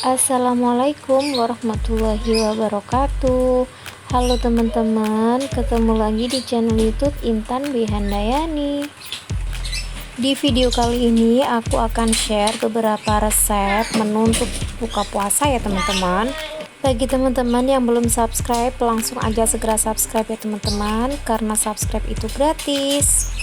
Assalamualaikum warahmatullahi wabarakatuh. Halo teman-teman, ketemu lagi di channel YouTube Intan Bihandayani. Di video kali ini aku akan share beberapa resep menu untuk buka puasa ya teman-teman. Bagi teman-teman yang belum subscribe, langsung aja segera subscribe ya teman-teman, karena subscribe itu gratis.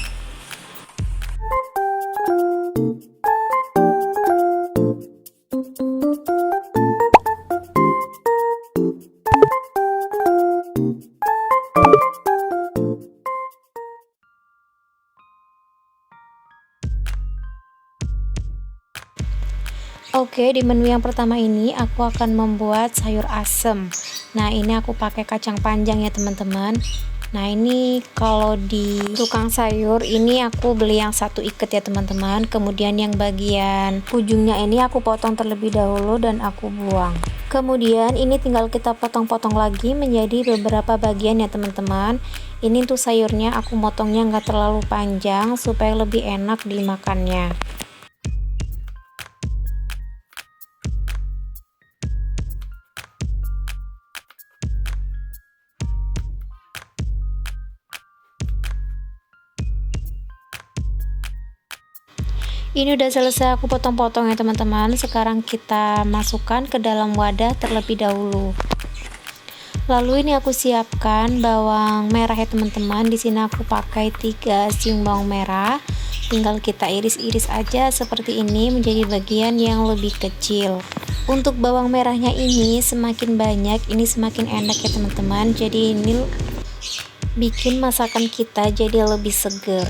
Oke, di menu yang pertama ini aku akan membuat sayur asem. Nah, ini aku pakai kacang panjang ya teman-teman. Nah, ini kalau di tukang sayur ini aku beli yang satu ikat ya teman-teman. Kemudian yang bagian ujungnya ini aku potong terlebih dahulu dan aku buang. Kemudian ini tinggal kita potong-potong lagi menjadi beberapa bagian ya teman-teman. Ini untuk sayurnya aku motongnya nggak terlalu panjang supaya lebih enak dimakannya. Ini udah selesai aku potong-potong ya teman-teman. Sekarang kita masukkan ke dalam wadah terlebih dahulu. Lalu ini aku siapkan bawang merah ya teman-teman. Di sini aku pakai 3 siung bawang merah. Tinggal kita iris-iris aja seperti ini menjadi bagian yang lebih kecil. Untuk bawang merahnya ini semakin banyak, ini semakin enak ya teman-teman. Jadi ini bikin masakan kita jadi lebih seger.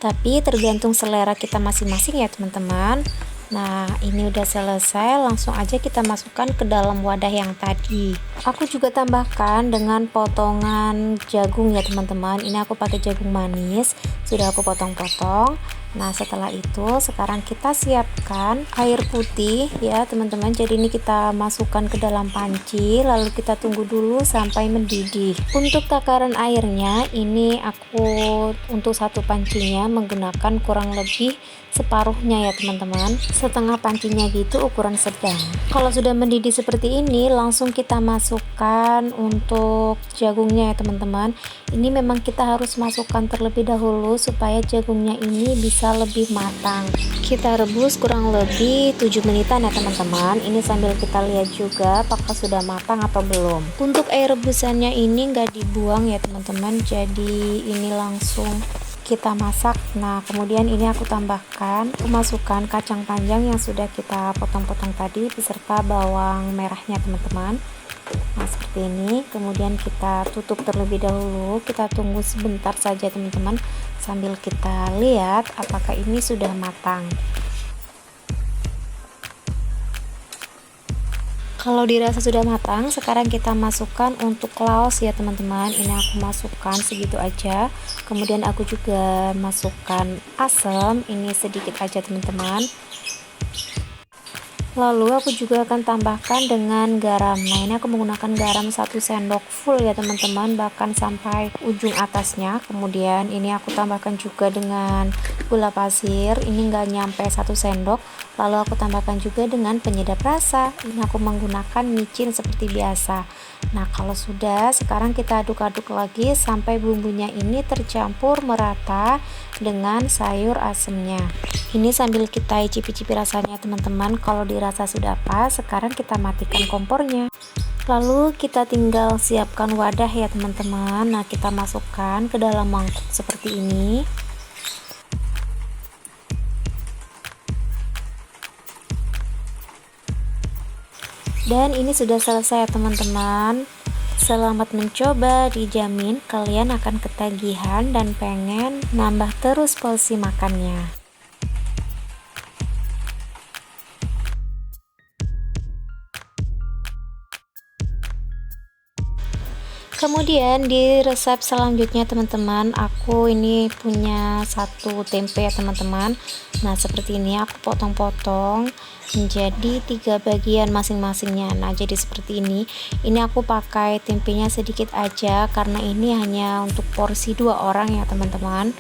Tapi tergantung selera kita masing-masing ya teman-teman. Nah, ini udah selesai, langsung aja kita masukkan ke dalam wadah yang tadi. Aku juga tambahkan dengan potongan jagung ya teman-teman. Ini aku pakai jagung manis, sudah aku potong-potong. Nah, setelah itu sekarang kita siapkan air putih ya teman-teman. Jadi ini kita masukkan ke dalam panci, lalu kita tunggu dulu sampai mendidih. Untuk takaran airnya ini aku untuk satu pancinya menggunakan kurang lebih separuhnya ya teman-teman, setengah pancinya gitu, ukuran sedang. Kalau sudah mendidih seperti ini, langsung kita masukkan untuk jagungnya ya teman-teman. Ini memang kita harus masukkan terlebih dahulu supaya jagungnya ini bisa lebih matang. Kita rebus kurang lebih 7 menitan ya teman-teman. Ini sambil kita lihat juga apakah sudah matang atau belum. Untuk air rebusannya ini nggak dibuang ya teman-teman, jadi ini langsung kita masak. Nah, kemudian ini aku tambahkan, masukkan kacang panjang yang sudah kita potong-potong tadi beserta bawang merahnya teman-teman. Nah, seperti ini. Kemudian kita tutup terlebih dahulu, kita tunggu sebentar saja teman-teman sambil kita lihat apakah ini sudah matang. Kalau dirasa sudah matang, sekarang kita masukkan untuk laos ya teman-teman. Ini aku masukkan segitu aja. Kemudian aku juga masukkan asam, ini sedikit aja teman-teman. Lalu aku juga akan tambahkan dengan garam. Nah, ini aku menggunakan garam 1 sendok full ya teman-teman, bahkan sampai ujung atasnya. Kemudian ini aku tambahkan juga dengan gula pasir, ini enggak nyampe 1 sendok. Lalu aku tambahkan juga dengan penyedap rasa. Ini aku menggunakan micin seperti biasa. Nah, kalau sudah, sekarang kita aduk-aduk lagi sampai bumbunya ini tercampur merata dengan sayur asemnya. Ini sambil kita icip-icipi rasanya teman-teman. Kalau dirasa sudah pas, sekarang kita matikan kompornya. Lalu kita tinggal siapkan wadah ya teman-teman. Nah, kita masukkan ke dalam mangkuk seperti ini. Dan ini sudah selesai ya teman-teman. Selamat mencoba, dijamin kalian akan ketagihan dan pengen nambah terus porsi makannya. Kemudian di resep selanjutnya teman-teman, aku ini punya satu tempe ya teman-teman. Nah, seperti ini aku potong-potong menjadi 3 bagian masing-masingnya. Nah, jadi seperti ini. Ini aku pakai tempenya sedikit aja karena ini hanya untuk porsi 2 orang ya teman-teman.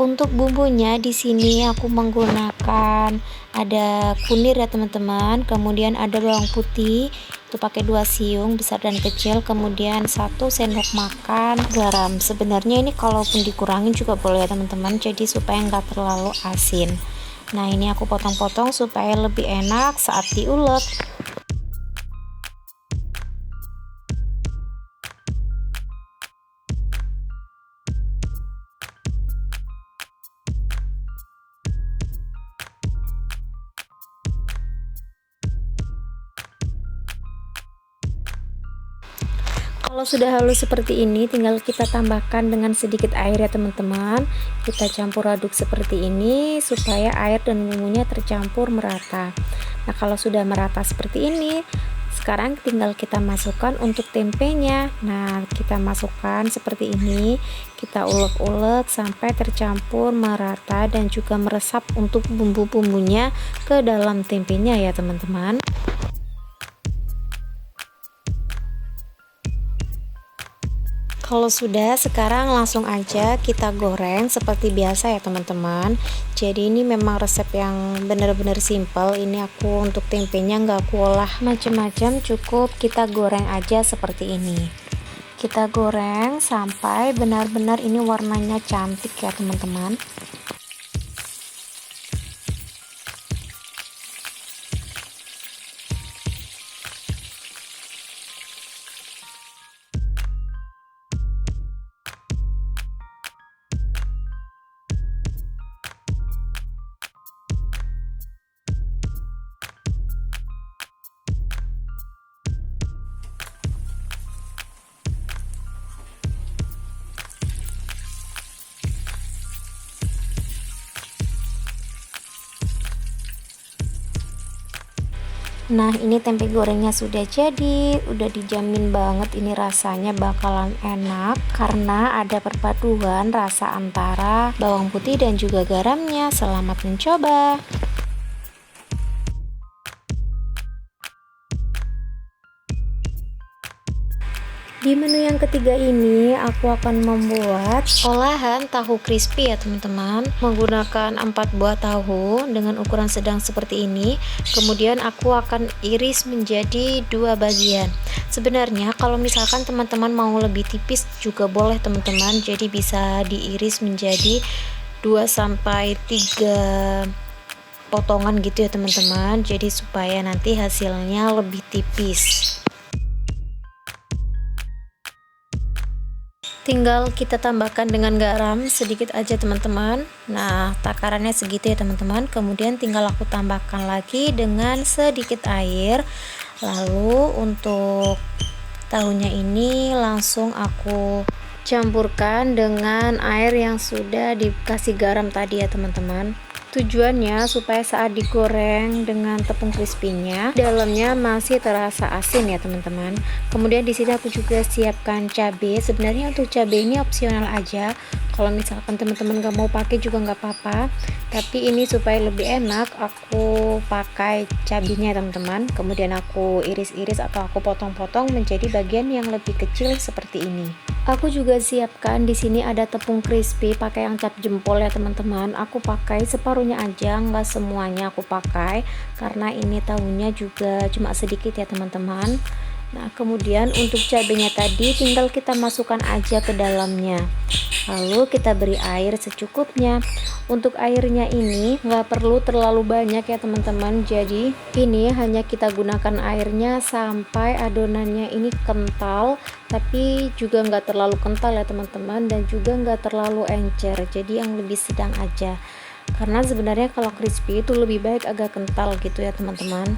Untuk bumbunya di sini aku menggunakan ada kunir ya teman-teman, kemudian ada bawang putih itu pakai 2 siung besar dan kecil, kemudian 1 sendok makan garam. Sebenarnya ini kalaupun dikurangin juga boleh ya teman-teman, jadi supaya nggak terlalu asin. Nah ini aku potong-potong supaya lebih enak saat diulek. Kalau sudah halus seperti ini, tinggal kita tambahkan dengan sedikit air ya teman-teman. Kita campur aduk seperti ini supaya air dan bumbunya tercampur merata. Nah kalau sudah merata seperti ini, sekarang tinggal kita masukkan untuk tempenya. Nah kita masukkan seperti ini, kita ulek-ulek sampai tercampur merata dan juga meresap untuk bumbu-bumbunya ke dalam tempenya ya teman-teman. Kalau sudah, sekarang langsung aja kita goreng seperti biasa ya teman-teman. Jadi ini memang resep yang benar-benar simple. Ini aku untuk tempenya nggak aku olah macam-macam, cukup kita goreng aja seperti ini. Kita goreng sampai benar-benar ini warnanya cantik ya teman-teman. Nah ini tempe gorengnya sudah jadi, udah dijamin banget ini rasanya bakalan enak karena ada perpaduan rasa antara bawang putih dan juga garamnya. Selamat mencoba. Di menu yang ketiga ini aku akan membuat olahan tahu crispy ya teman-teman, menggunakan 4 buah tahu dengan ukuran sedang seperti ini. Kemudian aku akan iris menjadi 2 bagian. Sebenarnya kalau misalkan teman-teman mau lebih tipis juga boleh teman-teman, jadi bisa diiris menjadi 2-3 potongan gitu ya teman-teman, jadi supaya nanti hasilnya lebih tipis. Tinggal kita tambahkan dengan garam sedikit aja teman-teman. Nah takarannya segitu ya teman-teman. Kemudian tinggal aku tambahkan lagi dengan sedikit air. Lalu untuk tahunya ini langsung aku campurkan dengan air yang sudah dikasih garam tadi ya teman-teman. Tujuannya supaya saat digoreng dengan tepung crispy-nya dalamnya masih terasa asin ya teman-teman. Kemudian di sini aku juga siapkan cabai. Sebenarnya untuk cabai ini opsional aja. Kalau misalkan teman-teman gak mau pakai juga nggak apa-apa. Tapi ini supaya lebih enak aku pakai cabainya teman-teman. Kemudian aku iris-iris atau aku potong-potong menjadi bagian yang lebih kecil seperti ini. Aku juga siapkan di sini ada tepung crispy pakai yang cap jempol ya teman-teman. Aku pakai separuhnya aja, nggak semuanya aku pakai karena ini tahunya juga cuma sedikit ya teman-teman. Nah kemudian untuk cabenya tadi tinggal kita masukkan aja ke dalamnya, lalu kita beri air secukupnya. Untuk airnya ini nggak perlu terlalu banyak ya teman-teman, jadi ini hanya kita gunakan airnya sampai adonannya ini kental, tapi juga nggak terlalu kental ya teman-teman, dan juga nggak terlalu encer, jadi yang lebih sedang aja, karena sebenarnya kalau crispy itu lebih baik agak kental gitu ya teman-teman.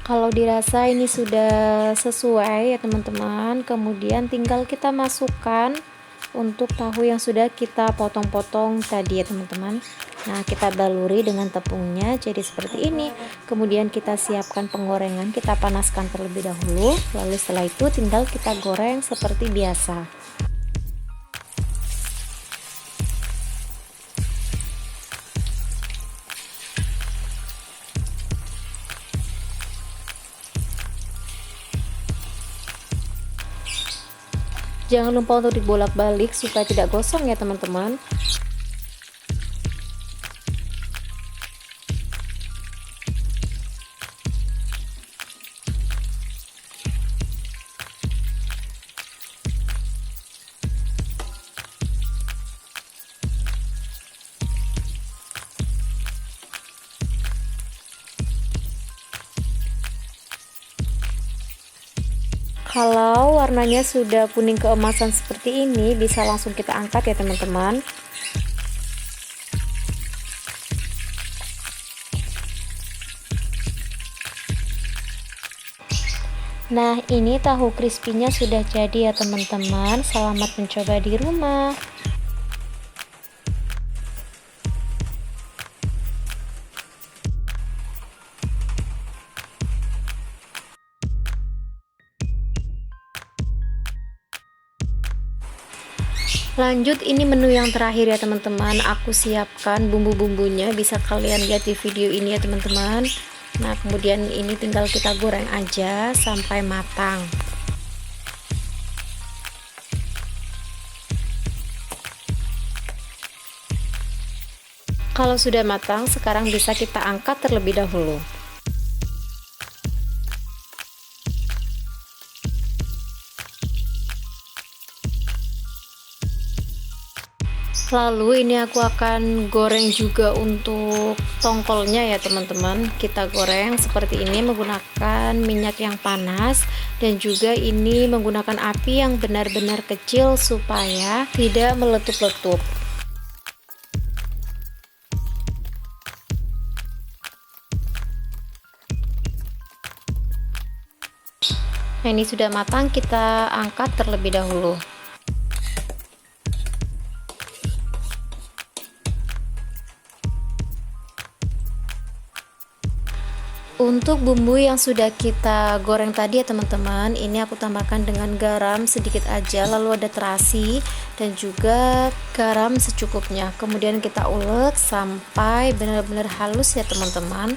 Kalau dirasa ini sudah sesuai ya teman-teman, kemudian tinggal kita masukkan untuk tahu yang sudah kita potong-potong tadi ya teman-teman. Nah kita baluri dengan tepungnya jadi seperti ini. Kemudian kita siapkan penggorengan, kita panaskan terlebih dahulu, lalu setelah itu tinggal kita goreng seperti biasa. Jangan lupa untuk dibolak-balik supaya tidak gosong ya teman-teman. Kalau warnanya sudah kuning keemasan seperti ini, bisa langsung kita angkat ya teman-teman. Nah, ini tahu crispy-nya sudah jadi ya teman-teman. Selamat mencoba di rumah. Lanjut, ini menu yang terakhir ya teman-teman. Aku siapkan bumbu-bumbunya, bisa kalian lihat di video ini ya teman-teman. Nah, kemudian ini tinggal kita goreng aja sampai matang. Kalau sudah matang, sekarang bisa kita angkat terlebih dahulu. Lalu ini aku akan goreng juga untuk tongkolnya ya teman-teman. Kita goreng seperti ini menggunakan minyak yang panas, dan juga ini menggunakan api yang benar-benar kecil supaya tidak meletup-letup. Nah, ini sudah matang, kita angkat terlebih dahulu. Untuk bumbu yang sudah kita goreng tadi ya teman-teman, ini aku tambahkan dengan garam sedikit aja, lalu ada terasi dan juga garam secukupnya. Kemudian kita ulek sampai benar-benar halus ya teman-teman.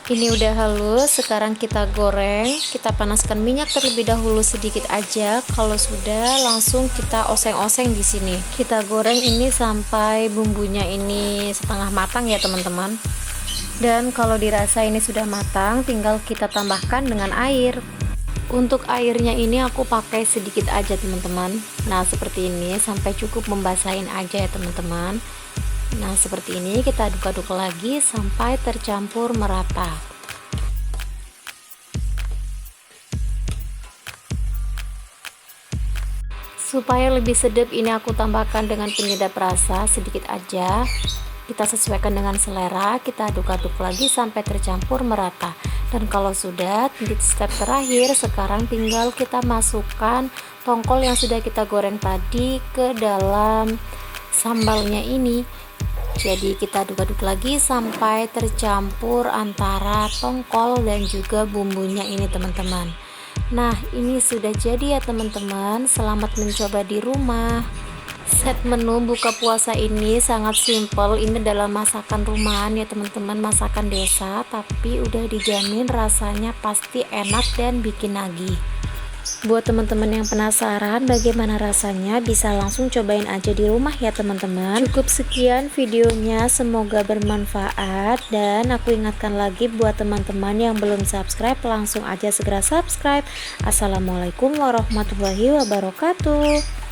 Ini udah halus, sekarang kita goreng. Kita panaskan minyak terlebih dahulu sedikit aja. Kalau sudah, langsung kita oseng-oseng di sini. Kita goreng ini sampai bumbunya ini setengah matang ya teman-teman. Dan kalau dirasa ini sudah matang, tinggal kita tambahkan dengan air. Untuk airnya ini aku pakai sedikit aja teman-teman. Nah, seperti ini sampai cukup membasahin aja ya teman-teman. Nah, seperti ini kita aduk-aduk lagi sampai tercampur merata. Supaya lebih sedap, ini aku tambahkan dengan penyedap rasa sedikit aja. Kita sesuaikan dengan selera, kita aduk-aduk lagi sampai tercampur merata. Dan kalau sudah, di step terakhir, sekarang tinggal kita masukkan tongkol yang sudah kita goreng tadi ke dalam sambalnya ini. Jadi kita aduk-aduk lagi sampai tercampur antara tongkol dan juga bumbunya ini teman-teman. Nah, ini sudah jadi ya teman-teman. Selamat mencoba di rumah. Set menu buka puasa ini sangat simple. Ini adalah masakan rumahan ya teman-teman, masakan desa, tapi udah dijamin rasanya pasti enak dan bikin nagih. Buat teman-teman yang penasaran bagaimana rasanya, bisa langsung cobain aja di rumah ya teman-teman. Cukup sekian videonya, semoga bermanfaat. Dan aku ingatkan lagi buat teman-teman yang belum subscribe, langsung aja segera subscribe. Assalamualaikum warahmatullahi wabarakatuh.